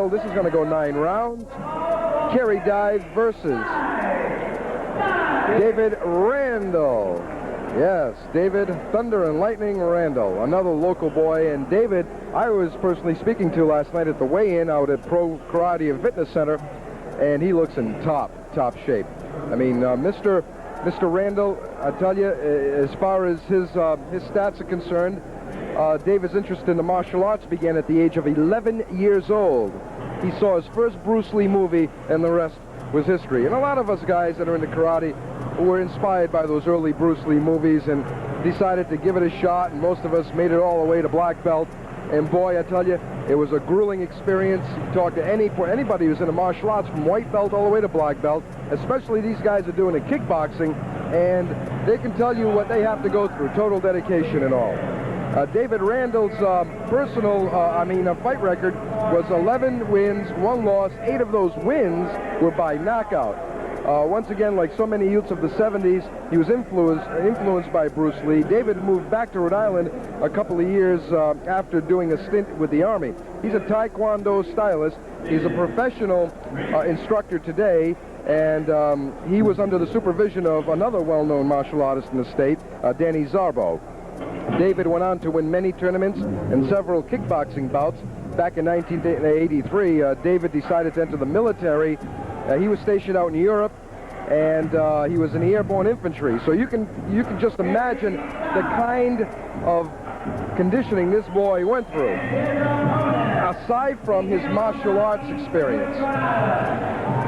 Randall. This is going to go 9 rounds. Kerry Dive versus David Randall. Yes, David Thunder and Lightning Randall, another local boy. And David, I was personally speaking to last night at the weigh-in out at Pro Karate and Fitness Center, and he looks in top shape. I mean, Mr. Randall, I tell you, as far as his stats are concerned, David's interest in the martial arts began at the age of 11 years old. He saw his first Bruce Lee movie, and the rest was history. And a lot of us guys that are into karate were inspired by those early Bruce Lee movies and decided to give it a shot, and most of us made it all the way to black belt. And boy, I tell you, it was a grueling experience. You talk to anybody who's into martial arts, from white belt all the way to black belt, especially these guys are doing a kickboxing, and they can tell you what they have to go through, total dedication and all. David Randall's personal fight record was 11 wins, 1 loss. 8 of those wins were by knockout. Once again, like so many youths of the 70s, he was influenced by Bruce Lee. David moved back to Rhode Island a couple of years after doing a stint with the Army. He's a Taekwondo stylist. He's a professional instructor today, and he was under the supervision of another well-known martial artist in the state, Danny Zarbo. David went on to win many tournaments and several kickboxing bouts. Back in 1983, David decided to enter the military. He was stationed out in Europe, and he was in the airborne infantry. So you can just imagine the kind of conditioning this boy went through, aside from his martial arts experience.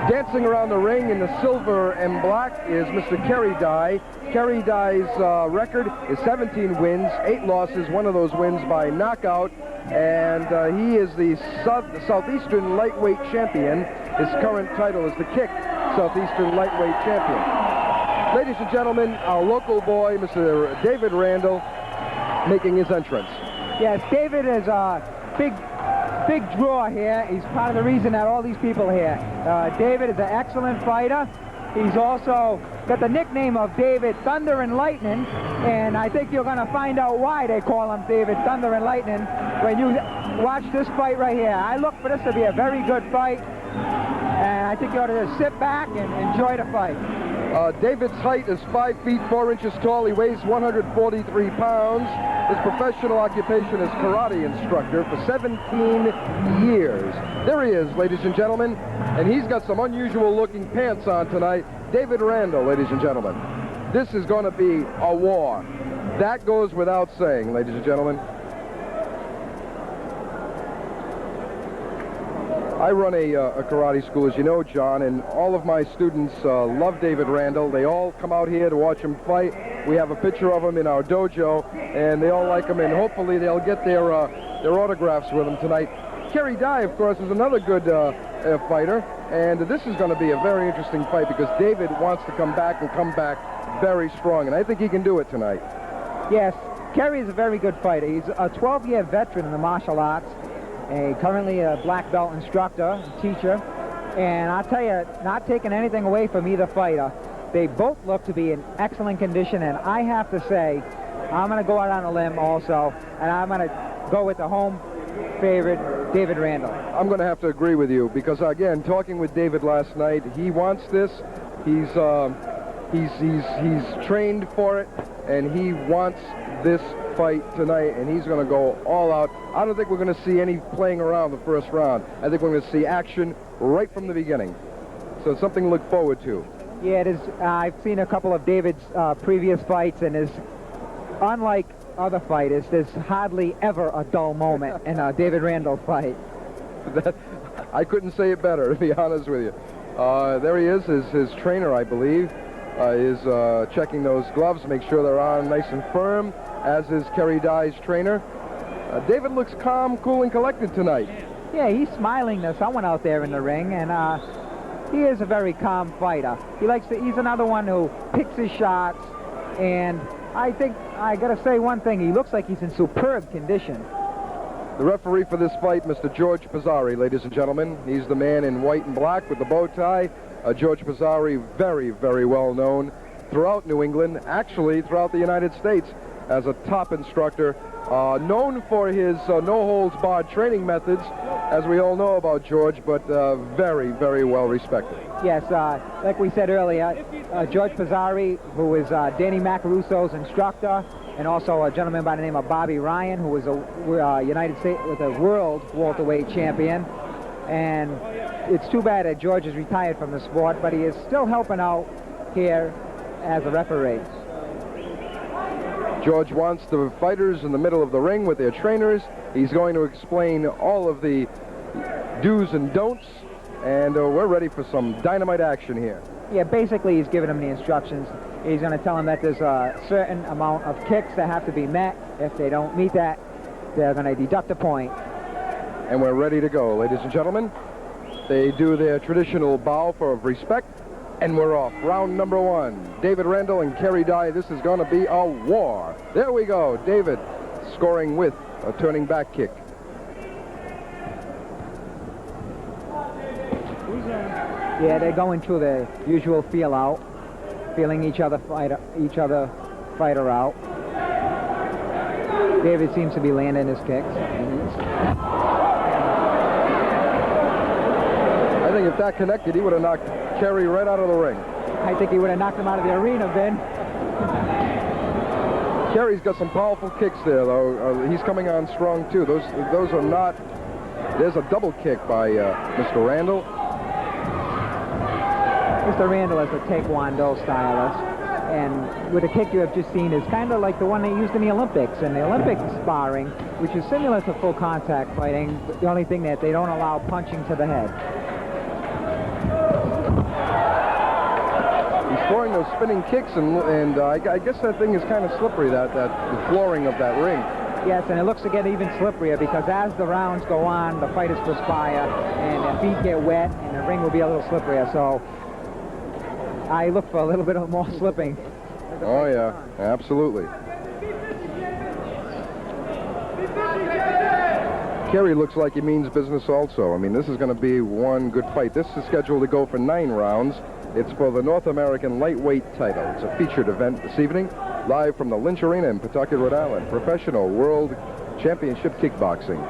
Dancing around the ring in the silver and black is Mr. Kerry Dye. Kerry Dye's record is 17 wins, 8 losses, 1 of those wins by knockout, and he is the Southeastern Lightweight Champion. His current title is the Kick Southeastern Lightweight Champion. Ladies and gentlemen, our local boy, Mr. David Randall, making his entrance. Yes, David is a big draw here. He's part of the reason that all these people are here. David is an excellent fighter. He's also got the nickname of David Thunder and Lightning, and I think you're going to find out why they call him David Thunder and Lightning when you watch this fight right here. I look for this to be a very good fight, and I think you ought to just sit back and enjoy the fight. David's height is 5 feet 4 inches tall. He weighs 143 pounds. His professional occupation is karate instructor for 17 years. There he is, ladies and gentlemen, and he's got some unusual looking pants on tonight. David Randall, ladies and gentlemen. This is going to be a war. That goes without saying, ladies and gentlemen. I run a karate school, as you know, John, and all of my students love David Randall. They all come out here to watch him fight. We have a picture of him in our dojo, and they all like him, and hopefully they'll get their autographs with him tonight. Kerry Dye, of course, is another good fighter, and this is going to be a very interesting fight because David wants to come back very strong, and I think he can do it tonight. Yes, Kerry is a very good fighter. He's a 12-year veteran in the martial arts. Currently a black belt instructor, teacher, and I'll tell you, not taking anything away from either fighter, they both look to be in excellent condition, and I have to say, I'm going to go out on a limb also, and I'm going to go with the home favorite, David Randall. I'm going to have to agree with you because, again, talking with David last night, he wants this. He's trained for it, and he wants this fight tonight, and he's going to go all out. I don't think we're going to see any playing around the first round. I think we're going to see action right from the beginning. So it's something to look forward to. Yeah, it is. I've seen a couple of David's previous fights, and is unlike other fighters, there's hardly ever a dull moment in a David Randall fight. I couldn't say it better, to be honest with you. There he is, his trainer, I believe, is checking those gloves, make sure they're on nice and firm, as is Kerry Dye's trainer. David looks calm, cool, and collected tonight. Yeah, he's smiling to someone out there in the ring, and he is a very calm fighter. He's another one who picks his shots, and I think I got to say one thing. He looks like he's in superb condition. The referee for this fight, Mr. George Pizzari, ladies and gentlemen. He's the man in white and black with the bow tie. George Pizzari, very, very well known throughout New England, actually throughout the United States. as a top instructor, known for his no-holds-barred training methods, as we all know about George, but very, very well respected. Yes, like we said earlier, George Pizzari, who is Danny Macarusso's instructor, and also a gentleman by the name of Bobby Ryan, who was a United States with a world welterweight champion. And it's too bad that George is retired from the sport, but he is still helping out here as a referee. George wants the fighters in the middle of the ring with their trainers. He's going to explain all of the do's and don'ts, and we're ready for some dynamite action here. Yeah, basically he's giving them the instructions. He's going to tell them that there's a certain amount of kicks that have to be met. If they don't meet that, they're going to deduct a point. And we're ready to go, ladies and gentlemen. They do their traditional bow for respect, and we're off. Round number 1. David Randall and Kerry Dye. This is going to be a war. There we go. David scoring with a turning back kick. Yeah, they're going through the usual feel out, feeling each other fighter out. David seems to be landing his kicks. I think if that connected, he would have knocked Kerry right out of the ring. I think he would have knocked him out of the arena, Ben. Kerry's got some powerful kicks there, though. He's coming on strong, too. Those are not... There's a double kick by Mr. Randall. Mr. Randall is a Taekwondo stylist, and with the kick you have just seen is kind of like the one they used in the Olympics. In the Olympic sparring, which is similar to full contact fighting, the only thing that they don't allow punching to the head. He's throwing those spinning kicks, and I guess that thing is kind of slippery, the flooring of that ring. Yes, and it looks to get even slipperier because as the rounds go on, the fighters perspire, and their feet get wet, and the ring will be a little slipperier. So I look for a little bit of more slipping. Oh, yeah, absolutely. Kerry looks like he means business also. I mean, this is going to be one good fight. This is scheduled to go for 9 rounds. It's for the North American lightweight title. It's a featured event this evening, live from the Lynch Arena in Pawtucket, Rhode Island. Professional World Championship Kickboxing.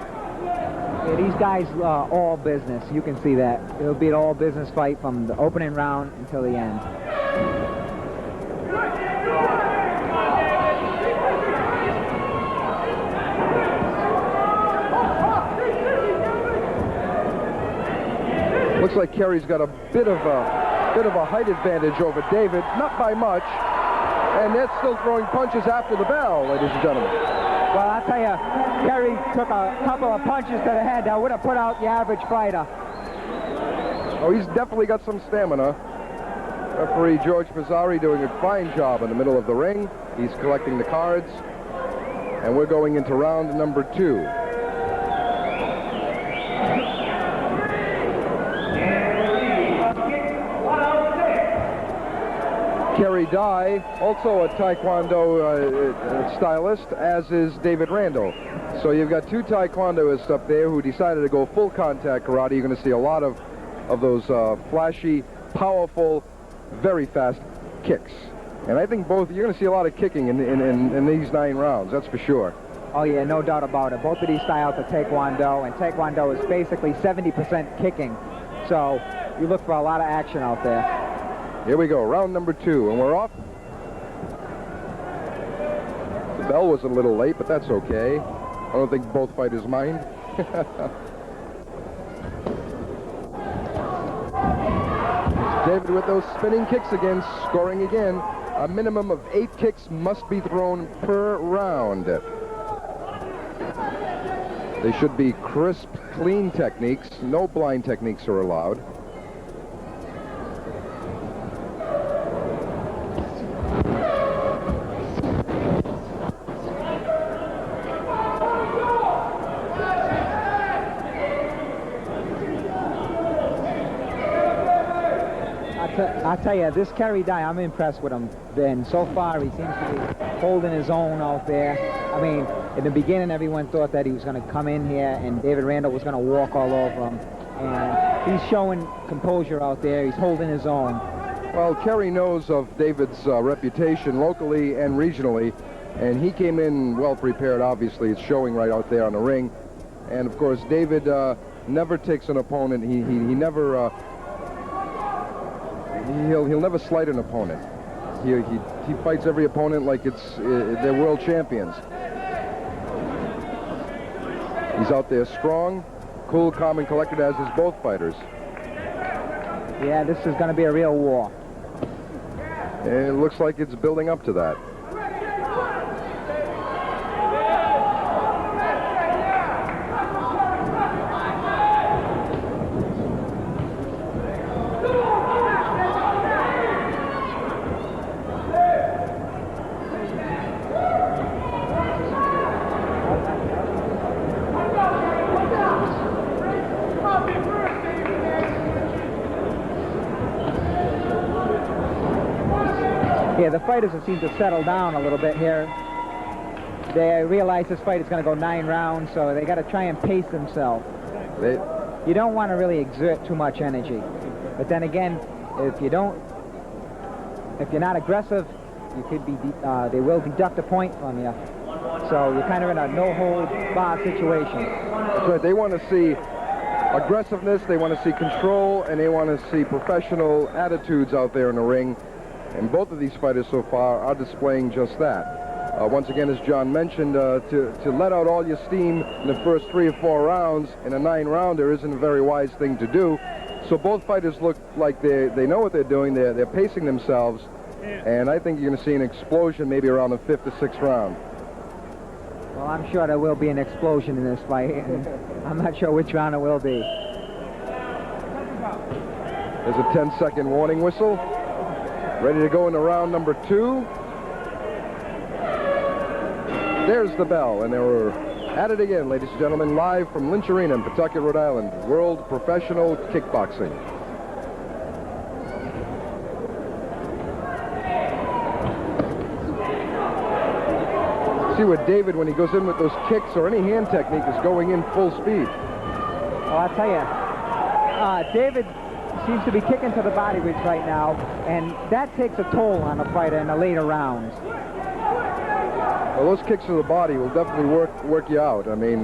Yeah, these guys are all business. You can see that. It'll be an all business fight from the opening round until the end. Looks like Kerry's got a bit of a height advantage over David, not by much, and they're still throwing punches after the bell, ladies and gentlemen. Well, I'll tell you, Kerry took a couple of punches to the head that would have put out the average fighter. Oh, he's definitely got some stamina. Referee George Pizzari doing a fine job in the middle of the ring. He's collecting the cards, and we're going into round number 2. Kerry Dye, also a Taekwondo stylist, as is David Randall. So you've got 2 Taekwondoists up there who decided to go full contact karate. You're going to see a lot of those flashy, powerful, very fast kicks. And I think you're going to see a lot of kicking in these 9 rounds, that's for sure. Oh, yeah, no doubt about it. Both of these styles are Taekwondo, and Taekwondo is basically 70% kicking. So you look for a lot of action out there. Here we go, round number 2, and we're off. The bell was a little late, but that's okay. I don't think both fighters mind. David with those spinning kicks again, scoring again. A minimum of 8 kicks must be thrown per round. They should be crisp, clean techniques. No blind techniques are allowed. I'll tell you, this Kerry Dye, I'm impressed with him, Ben. So far, he seems to be holding his own out there. I mean, in the beginning, everyone thought that he was going to come in here and David Randall was going to walk all over him. And he's showing composure out there. He's holding his own. Well, Kerry knows of David's reputation locally and regionally And he came in well prepared, obviously. It's showing right out there on the ring. And, of course, David never takes an opponent. He never... He'll never slight an opponent. He fights every opponent like they're world champions. He's out there strong, cool, calm, and collected, as is both fighters. Yeah, this is going to be a real war. And it looks like it's building up to that. Yeah, the fighters have seemed to settle down a little bit here. They realize this fight is going to go 9 rounds, so they got to try and pace themselves. You don't want to really exert too much energy, but then again, if you're not aggressive, you could be. They will deduct a point from you. So you're kind of in a no-hold-bar situation. That's right. They want to see aggressiveness, they want to see control, and they want to see professional attitudes out there in the ring. And both of these fighters so far are displaying just that. Once again, as John mentioned, to let out all your steam in the first 3 or 4 rounds in a 9-rounder isn't a very wise thing to do. So both fighters look like they know what they're doing. They're pacing themselves. And I think you're going to see an explosion maybe around the 5th or 6th round. Well, I'm sure there will be an explosion in this fight. And I'm not sure which round it will be. There's a 10-second warning whistle. Ready to go into round number 2. There's the bell, and we're at it again, ladies and gentlemen, live from Lynch Arena in Pawtucket, Rhode Island, World Professional Kickboxing. See what David, when he goes in with those kicks or any hand technique, is going in full speed. Oh, I'll tell you, David seems to be kicking to the body weights right now, and that takes a toll on a fighter in the later rounds. Well, those kicks to the body will definitely work you out. I mean,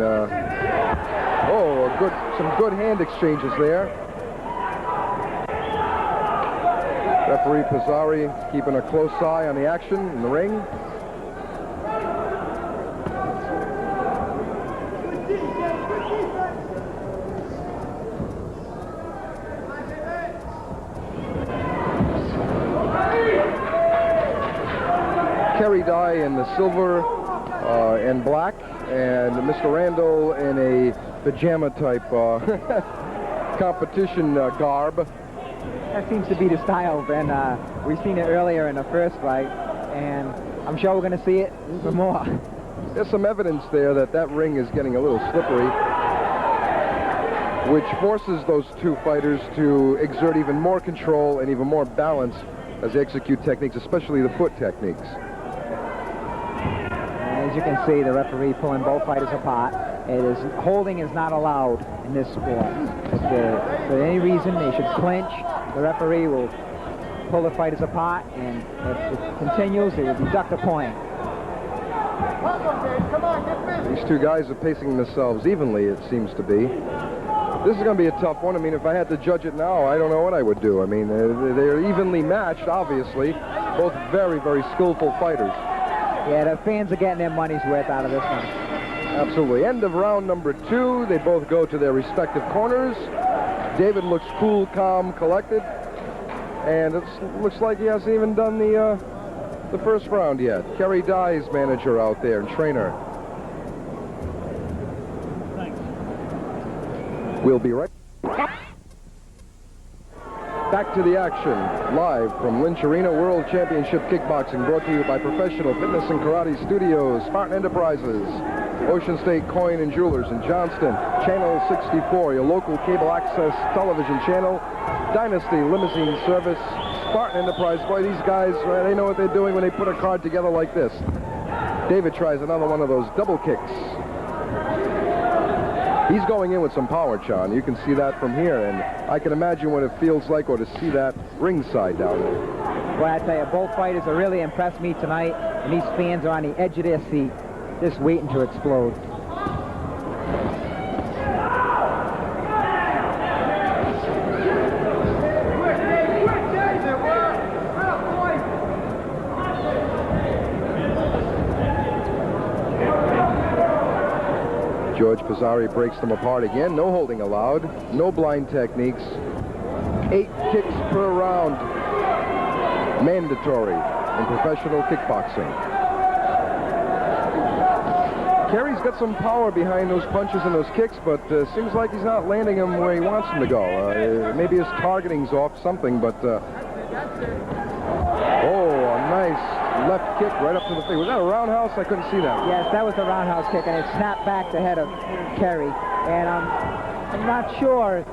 some good hand exchanges there. Referee Pizzari keeping a close eye on the action in the ring. Kerry Dye in the silver and black, and Mr. Randall in a pajama type competition garb. That seems to be the style, Ben. We've seen it earlier in the first fight, and I'm sure we're going to see it even more. There's some evidence there that ring is getting a little slippery, which forces those two fighters to exert even more control and even more balance as they execute techniques, especially the foot techniques. As you can see, the referee pulling both fighters apart. Holding is not allowed in this sport. For any reason, they should clinch. The referee will pull the fighters apart, and if it continues, they will deduct a point. These two guys are pacing themselves evenly, it seems to be. This is going to be a tough one. I mean, if I had to judge it now, I don't know what I would do. I mean, they're evenly matched, obviously. Both very, very skillful fighters. Yeah, the fans are getting their money's worth out of this one. Absolutely. End of round number 2. They both go to their respective corners. David looks cool, calm, collected. And it looks like he hasn't even done the first round yet. Kerry Dye's manager out there and trainer. Thanks. We'll be right back to the action, live from Lynch Arena, World Championship Kickboxing, brought to you by Professional Fitness and Karate Studios, Spartan Enterprises, Ocean State Coin and Jewelers in Johnston, Channel 64, your local cable access television channel, Dynasty Limousine Service, Spartan Enterprise. Boy, these guys, they know what they're doing when they put a card together like this. David tries another one of those double kicks. He's going in with some power, John. You can see that from here, and I can imagine what it feels like, or to see that ringside down there. Boy, I tell you, both fighters have really impressed me tonight, and these fans are on the edge of their seat, just waiting to explode. George Pizzari breaks them apart again. No holding allowed. No blind techniques. 8 kicks per round. Mandatory in professional kickboxing. Kerry's got some power behind those punches and those kicks, but seems like he's not landing them where he wants them to go. Maybe his targeting's off something, but... oh, a nice left kick right up to the face. Was that a roundhouse? I couldn't see that. Yes, that was a roundhouse kick, and it snapped back the head of Kerry. And I'm not sure,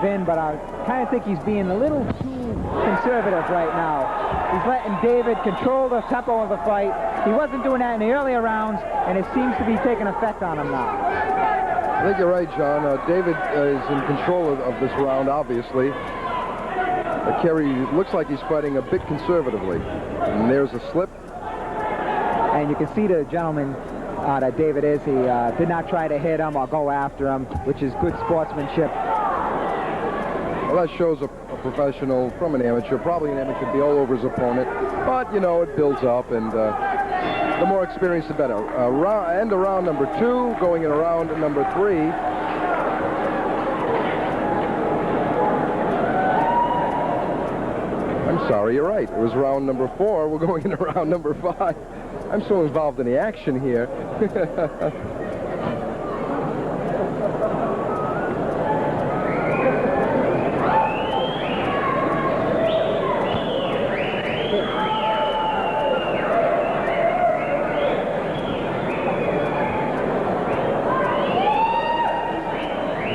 Vin, but I kind of think he's being a little too conservative right now. He's letting David control the tempo of the fight. He wasn't doing that in the earlier rounds, and it seems to be taking effect on him now. I think you're right, John. David is in control of this round, obviously. Kerry looks like he's fighting a bit conservatively. And there's a slip. And you can see the gentleman that David is. He did not try to hit him or go after him, which is good sportsmanship. Well, that shows a professional from an amateur. Probably an amateur be all over his opponent. But, you know, it builds up, and the more experience, the better. End of round number 2, going in round number 3. I'm sorry, you're right. It was round number 4. We're going into round number 5. I'm so involved in the action here.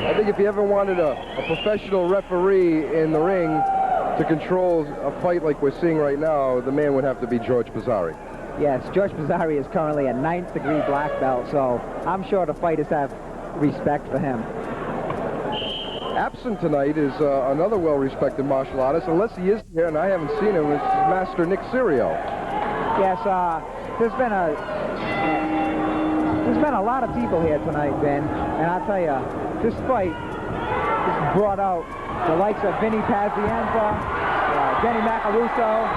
I think if you ever wanted a professional referee in the ring to control a fight like we're seeing right now, the man would have to be George Pizzari. Yes, George Pizzari is currently a 9th degree black belt, so I'm sure the fighters have respect for him. Absent tonight is another well-respected martial artist, unless he is here, and I haven't seen him, it's Master Nick Serio. Yes, there's been a lot of people here tonight, Ben, and I'll tell you, this fight has brought out the likes of Vinny Pazienza, Denny Macaruso,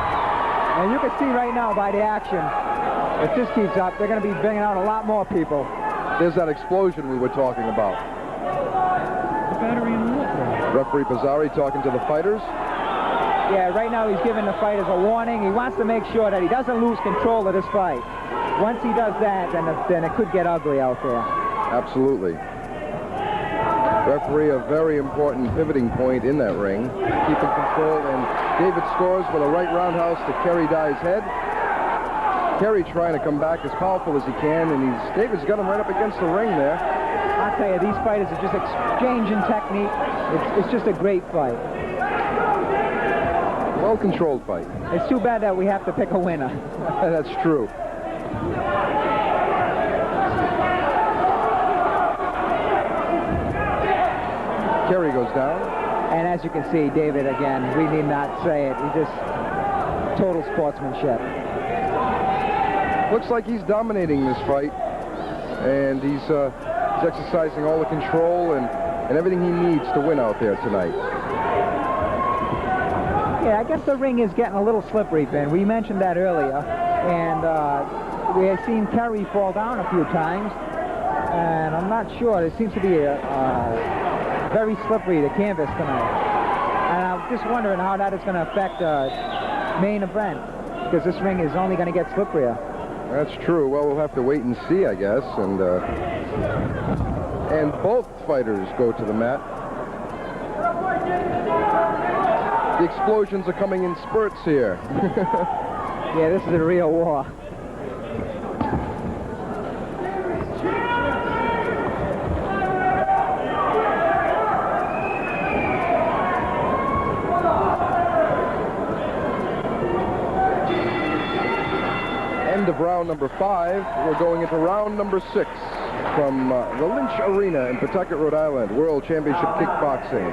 and you can see right now by the action, if this keeps up, they're going to be bringing out a lot more people. There's that explosion we were talking about. The battery in the Referee Pizzari talking to the fighters. Yeah, right now he's giving the fighters a warning. He wants to make sure that he doesn't lose control of this fight. Once he does that, then it could get ugly out there. Absolutely. Referee, a very important pivoting point in that ring. Keeping control, and David scores with a right roundhouse to Kerry Dye's head. Kerry trying to come back as powerful as he can, and David's got him right up against the ring there. I'll tell you, these fighters are just exchanging technique. It's just a great fight. Well-controlled fight. It's too bad that we have to pick a winner. That's true. Kerry goes down. And as you can see, David, again, we need not say it. He just total sportsmanship. Looks like he's dominating this fight. And he's exercising all the control and everything he needs to win out there tonight. Yeah, I guess the ring is getting a little slippery, Ben. We mentioned that earlier. And we have seen Kerry fall down a few times. And I'm not sure. It seems to be very slippery, the canvas tonight. And I'm just wondering how that is going to affect main event, because this ring is only going to get slipperier. That's true. Well, we'll have to wait and see, I guess. And both fighters go to the mat. The explosions are coming in spurts here. Yeah, this is a real war. End of round number 5. We're going into round number 6 from the Lynch Arena in Pawtucket, Rhode Island. World Championship Kickboxing.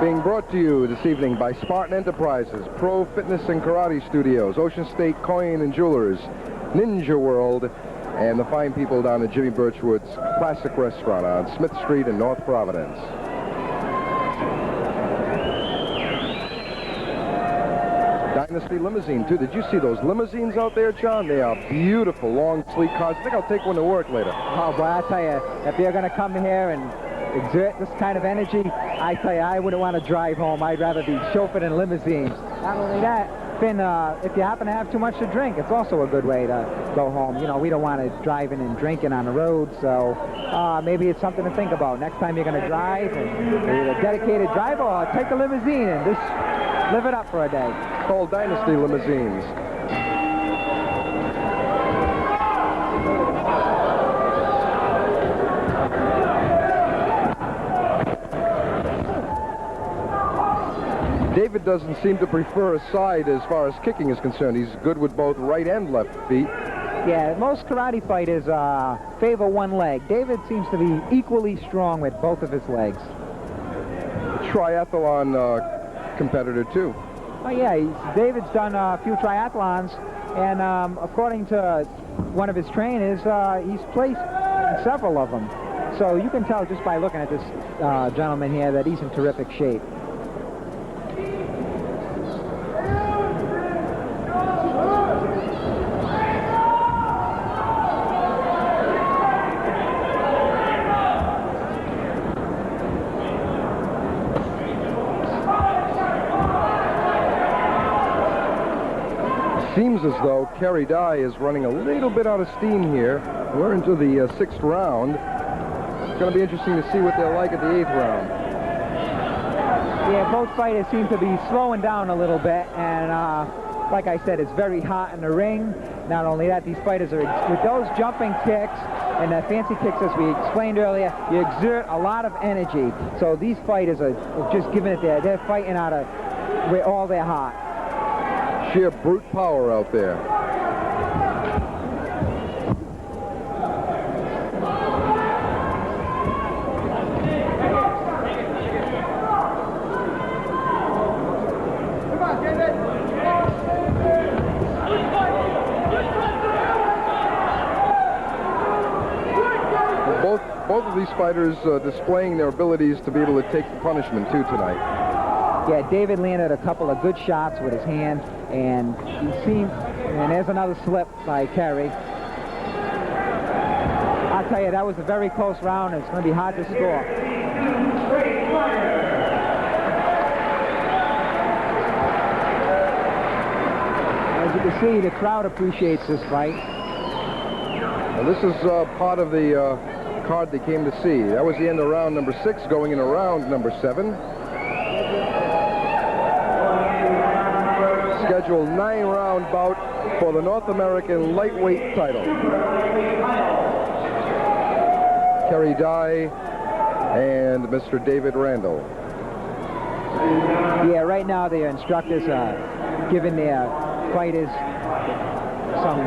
Being brought to you this evening by Spartan Enterprises, Pro Fitness and Karate Studios, Ocean State Coin and Jewelers, Ninja World, and the fine people down at Jimmy Birchwood's Classic Restaurant on Smith Street in North Providence. Dynasty Limousine, too. Did you see those limousines out there, John? They are beautiful, long, sleek cars. I think I'll take one to work later. Oh, boy, I tell you, if you're going to come here and exert this kind of energy, I tell you, I wouldn't want to drive home. I'd rather be chauffeured in limousines. Not only that, Finn, if you happen to have too much to drink, it's also a good way to go home. You know, we don't want to driving and drinking on the road, so maybe it's something to think about. Next time you're going to drive, and you're a dedicated driver, or take a limousine and just live it up for a day. Called Dynasty Limousines. David doesn't seem to prefer a side as far as kicking is concerned. He's good with both right and left feet. Yeah, most karate fighters favor one leg. David seems to be equally strong with both of his legs. A triathlon competitor, too. Oh, yeah, David's done a few triathlons, and according to one of his trainers, he's placed in several of them. So you can tell just by looking at this gentleman here that he's in terrific shape. Seems as though Kerry Dye is running a little bit out of steam here. We're into the 6th round. It's going to be interesting to see what they're like at the 8th round. Yeah, both fighters seem to be slowing down a little bit, and like I said, it's very hot in the ring. Not only that, these fighters are, with those jumping kicks and the fancy kicks, as we explained earlier, you exert a lot of energy. So these fighters are just giving it there. They're fighting out of with all their heart. Sheer brute power out there. Both of these fighters displaying their abilities to be able to take the punishment, too, tonight. Yeah, David landed a couple of good shots with his hand, and and there's another slip by Kerry. I'll tell you, that was a very close round, and it's going to be hard to score. As you can see, the crowd appreciates this fight. Well, this is part of the card they came to see. That was the end of round number 6, going into round number 7. Scheduled 9-round bout for the North American lightweight title. Kerry Dye and Mr. David Randall. Yeah, right now the instructors are giving their fighters some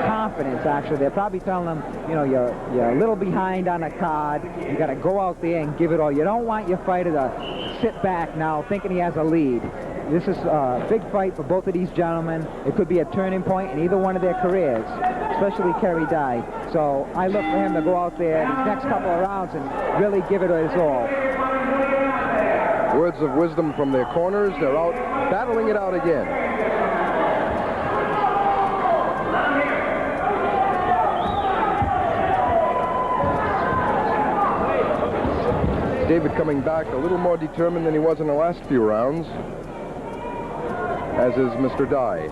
confidence, actually. They're probably telling them, you know, you're a little behind on the card. You got to go out there and give it all. You don't want your fighter to sit back now thinking he has a lead. This is a big fight for both of these gentlemen. It could be a turning point in either one of their careers, especially Kerry Dye. So I look for him to go out there these next couple of rounds and really give it his all. Words of wisdom from their corners. They're out battling it out again. David coming back a little more determined than he was in the last few rounds, as is Mr. Dye.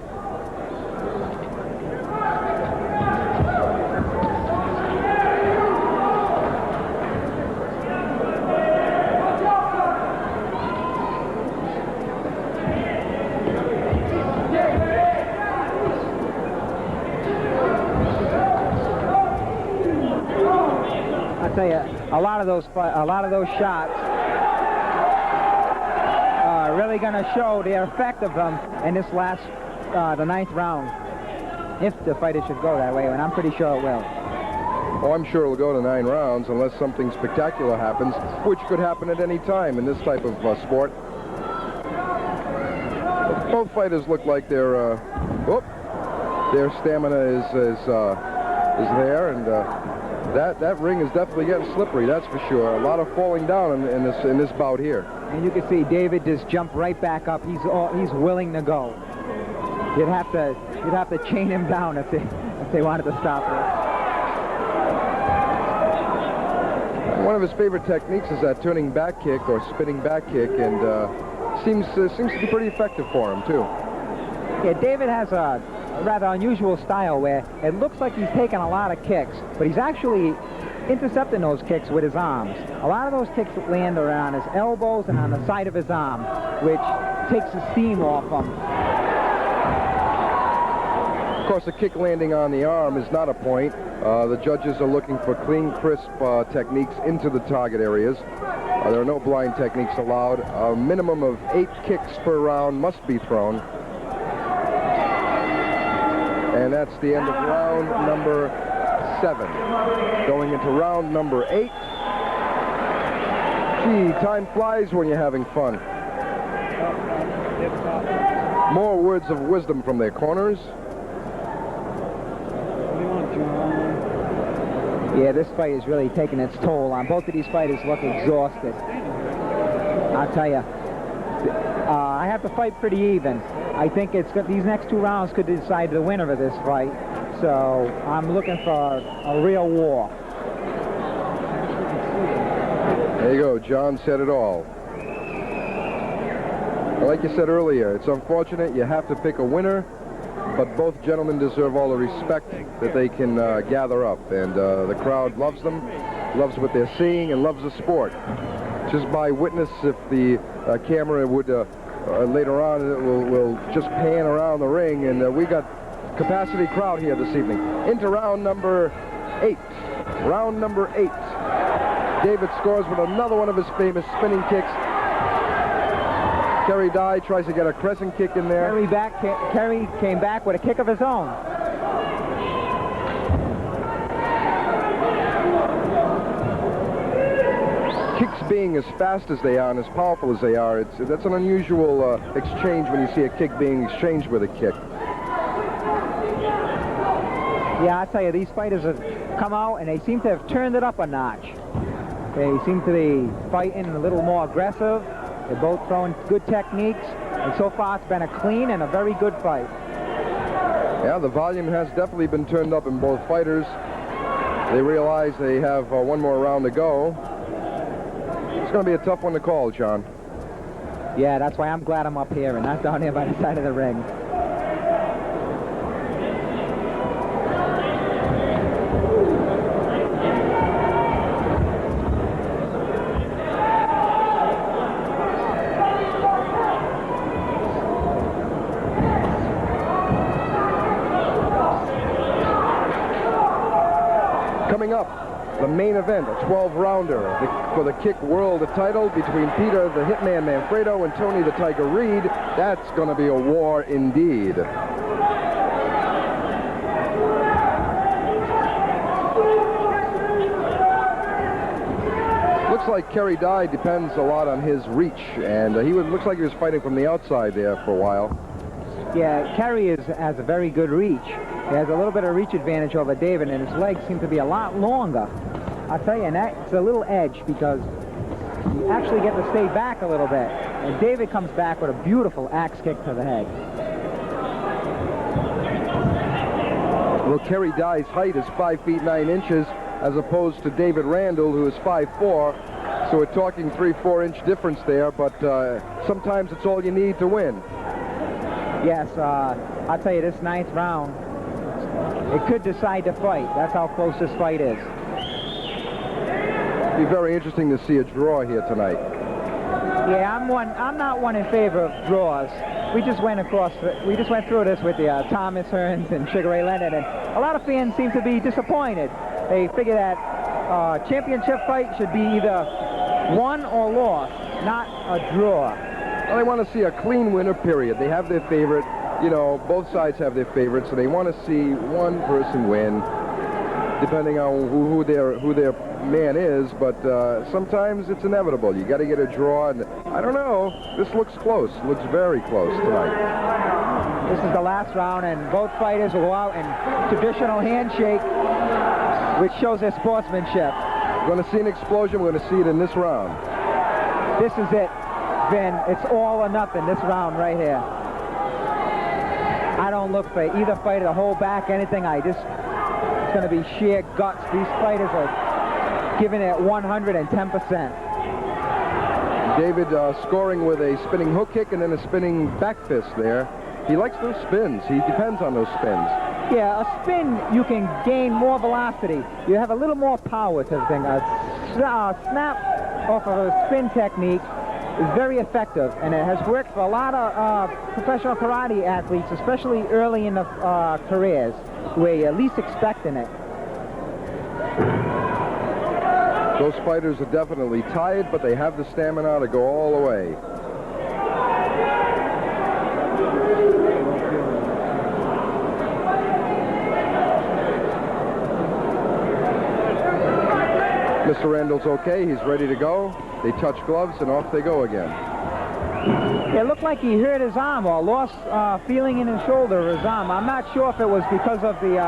I tell you, a lot of those shots are really going to show the effect of them in this last, the 9th round, if the fighter should go that way, and I'm pretty sure it will. Oh, I'm sure it'll go to 9 rounds unless something spectacular happens, which could happen at any time in this type of sport. Both fighters look like their stamina is there, and that ring is definitely getting slippery. That's for sure. A lot of falling down in this bout here. And you can see David just jumped right back up. He's willing to go. You'd have to chain him down if they wanted to stop this. One of his favorite techniques is that turning back kick or spinning back kick, and seems to be pretty effective for him too. Yeah, David has a rather unusual style where it looks like he's taking a lot of kicks, but he's actually intercepting those kicks with his arms. A lot of those kicks land around his elbows and on the side of his arm, which takes the steam off him. Of course, a kick landing on the arm is not a point. The judges are looking for clean, crisp techniques into the target areas. There are no blind techniques allowed. A minimum of 8 kicks per round must be thrown. And that's the end of round number 7. Going into round number 8. Gee, time flies when you're having fun. More words of wisdom from their corners. Yeah, this fight is really taking its toll on. Both of these fighters look exhausted. I'll tell you, I have the fight pretty even. I think these next 2 rounds could decide the winner of this fight. So I'm looking for a real war. There you go. John said it all. Like you said earlier, it's unfortunate you have to pick a winner, but both gentlemen deserve all the respect that they can gather up, and the crowd loves them, loves what they're seeing, and loves the sport. Just by witness, if the camera would later on, we'll just pan around the ring, and we got capacity crowd here this evening. Into round number 8. Round number 8. David scores with another one of his famous spinning kicks. Kerry Dye tries to get a crescent kick in there. Kerry came back with a kick of his own. Kicks being as fast as they are and as powerful as they are, that's an unusual exchange when you see a kick being exchanged with a kick. Yeah, I tell you, these fighters have come out and they seem to have turned it up a notch. They seem to be fighting a little more aggressive. They're both throwing good techniques, and so far it's been a clean and a very good fight. Yeah, the volume has definitely been turned up in both fighters. They realize they have one more round to go. It's going to be a tough one to call, John. Yeah, that's why I'm glad I'm up here and not down here by the side of the ring. Coming up, the main event, a 12-rounder for the Kick World title between Peter the Hitman Manfredo and Tony the Tiger Reed. That's going to be a war indeed. Looks like Kerry Dye depends a lot on his reach, and looks like he was fighting from the outside there for a while. Yeah, Kerry has a very good reach. He has a little bit of reach advantage over David, and his legs seem to be a lot longer. I'll tell you, and that's a little edge because you actually get to stay back a little bit. And David comes back with a beautiful axe kick to the head. Well, Kerry Dye's height is 5 feet 9 inches as opposed to David Randall, who is 5'4". So we're talking 3-4 inch difference there, but sometimes it's all you need to win. Yes, I'll tell you, this 9th round, it could decide the fight. That's how close this fight is. It'll be very interesting to see a draw here tonight. Yeah, I'm not one in favor of draws. We just went through this with the Thomas Hearns and Sugar Ray Leonard, and a lot of fans seem to be disappointed. They figure that championship fight should be either won or lost, not a draw. Well, they want to see a clean winner, period. They have their favorite. You know, both sides have their favorites, so they want to see one person win. depending on who their man is, but sometimes it's inevitable. You got to get a draw, and I don't know. This looks close. Looks very close tonight. This is the last round, and both fighters will go out in traditional handshake, which shows their sportsmanship. We're going to see an explosion. We're going to see it in this round. This is it, Vin. It's all or nothing, this round right here. I don't look for either fighter to hold back anything. It's going to be sheer guts. These fighters are giving it 110%. David scoring with a spinning hook kick and then a spinning back fist there. He likes those spins. He depends on those spins. Yeah, a spin, you can gain more velocity. You have a little more power to the thing. A snap off of a spin technique is very effective, and it has worked for a lot of professional karate athletes, especially early in the careers, where you're least expecting it. Those fighters are definitely tired, but they have the stamina to go all the way. Mr. Randall's okay. He's ready to go. They touch gloves, and off they go again. It looked like he hurt his arm or lost feeling in his shoulder or his arm. I'm not sure if it was because of the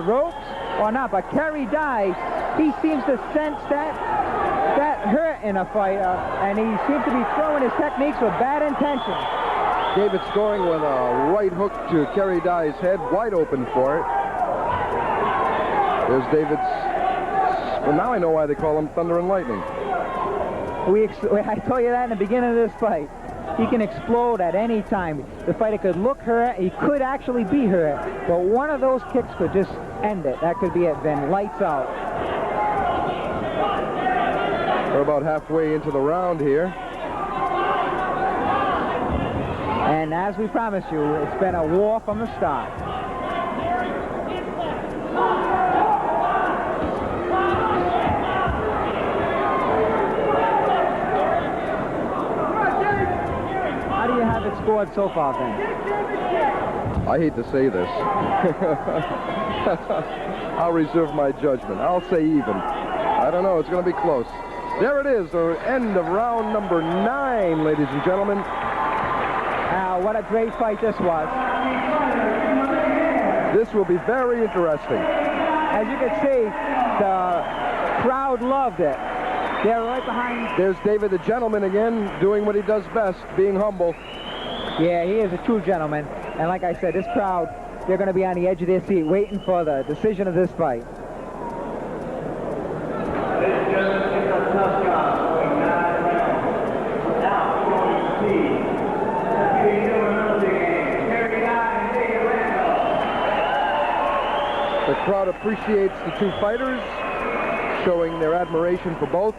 ropes or not, but Kerry Dye, he seems to sense that hurt in a fight, and he seems to be throwing his techniques with bad intention. David scoring with a right hook to Kerry Dye's head, wide open for it. There's David's. Well, now I know why they call him Thunder and Lightning. I told you that in the beginning of this fight. He can explode at any time. The fighter could look hurt. He could actually be hurt. But one of those kicks could just end it. That could be it, then. Lights out. We're about halfway into the round here. And as we promised you, it's been a war from the start. Scored so far, then? I hate to say this. I'll reserve my judgment. I'll say even. I don't know. It's going to be close. There it is, the end of round number 9, ladies and gentlemen. What a great fight this was. This will be very interesting. As you can see, the crowd loved it. They're right behind. There's David the gentleman again, doing what he does best, being humble. Yeah, he is a true gentleman. And like I said, this crowd, they're going to be on the edge of their seat waiting for the decision of this fight. The crowd appreciates the two fighters, showing their admiration for both.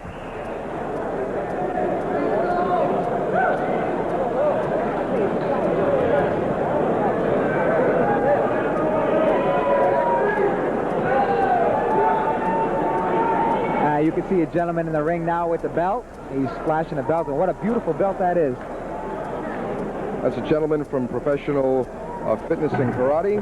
You can see a gentleman in the ring now with the belt. He's flashing a belt, and what a beautiful belt that is. That's a gentleman from professional fitness and karate.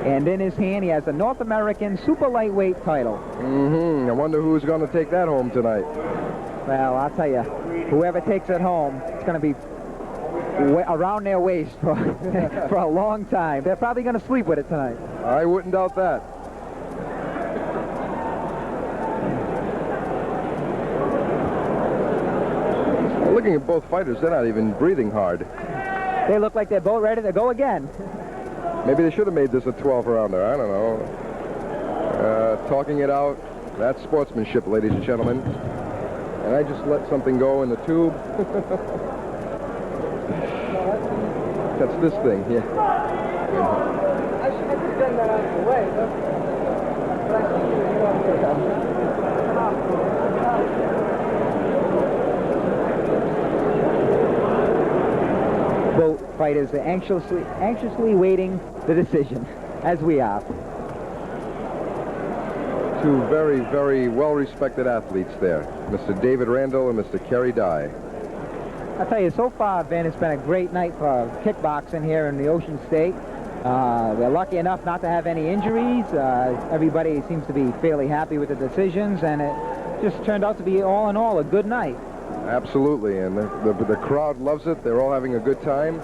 And in his hand, he has a North American super lightweight title. I wonder who's going to take that home tonight. Well, I'll tell you, whoever takes it home, it's going to be around their waist for, for a long time. They're probably going to sleep with it tonight. I wouldn't doubt that. Looking at both fighters, they're not even breathing hard. They look like they're both ready to go again. Maybe they should have made this a 12-rounder. I don't know. Talking it out, that's sportsmanship, ladies and gentlemen. And I just let something go in the tube. That's this thing, yeah. I should have done that out of the way. Both fighters are anxiously waiting the decision, as we are. Two very, very well-respected athletes there, Mr. David Randall and Mr. Kerry Dye. I'll tell you, so far, Ben, it's been a great night for kickboxing here in the Ocean State. They're lucky enough not to have any injuries. Everybody seems to be fairly happy with the decisions, and it just turned out to be, all in all, a good night. Absolutely, and the crowd loves it. They're all having a good time.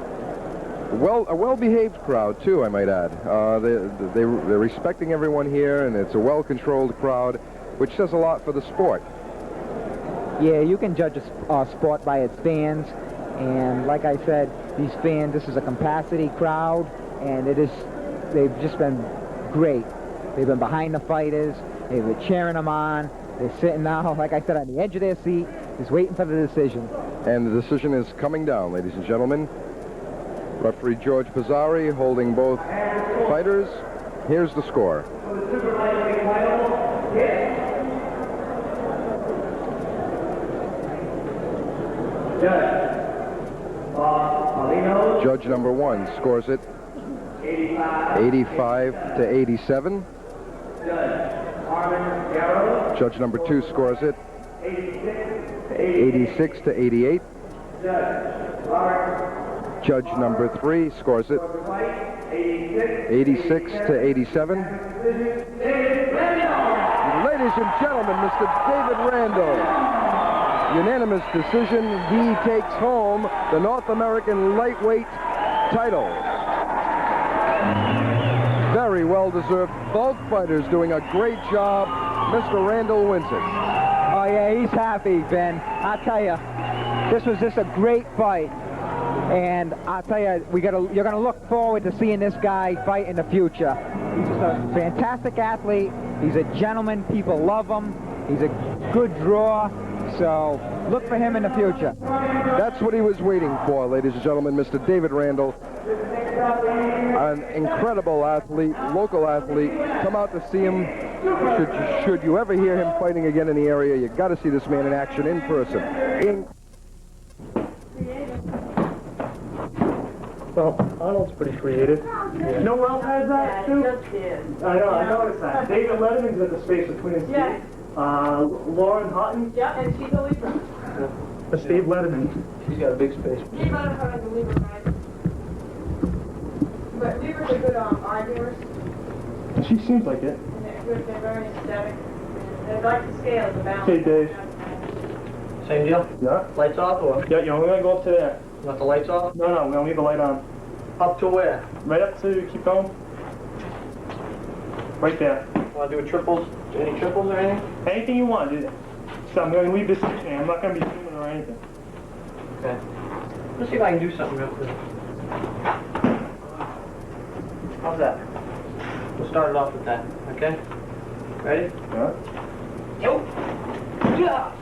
A well-behaved crowd, too, I might add. They're respecting everyone here, and it's a well-controlled crowd, which says a lot for the sport. Yeah, you can judge a sport by its fans, and like I said, these fans, this is a capacity crowd, and they've just been great. They've been behind the fighters, they've been cheering them on, they're sitting now, like I said, on the edge of their seat, just waiting for the decision. And the decision is coming down, ladies and gentlemen. Referee George Pizzari holding both fighters. Here's the score. Judge number 1 scores it 85 to 87. Judge number 2 scores it 86 to 88. Judge number 3 scores it 86 to 87. Ladies and gentlemen, Mr. David Randall. Unanimous decision. He takes home the North American lightweight title. Very well deserved. Both fighters doing a great job. Mr. Randall wins it. Oh yeah, he's happy, Ben. I'll tell you, this was just a great fight. And I'll tell you, you're gonna look forward to seeing this guy fight in the future. He's just a fantastic athlete. He's a gentleman. People love him. He's a good draw. So look for him in the future. That's what he was waiting for, ladies and gentlemen. Mr. David Randall, an incredible athlete, local athlete. Come out to see him. Should you ever hear him fighting again in the area, you got to see this man in action in person. Well, Arnold's pretty creative. Yeah. You know who else has that, too? I noticed that. David Letterman's got the space between his feet. Lauren Hutton. Yeah, and she's a Libra. Steve Letterman. She's got a big space. Steve Letterman has a Libra, right? But Libras are good arguers. She seems like it. And they're good, they're very aesthetic. They like the scales, the balance. Hey, Dave. Same deal? Yeah? Lights off or? Yeah, we're gonna go up to there. Let the lights off? No, we're gonna leave the light on. Up to where? Right up to, keep going. Right there. Want to do a triples? Any triples or anything? Anything you want, dude. So I'm gonna leave this in. I'm not gonna be zooming or anything. Okay. Let's see if I can do something real quick. How's that? We'll start it off with that, okay? Ready? Yeah. Yo! Yeah!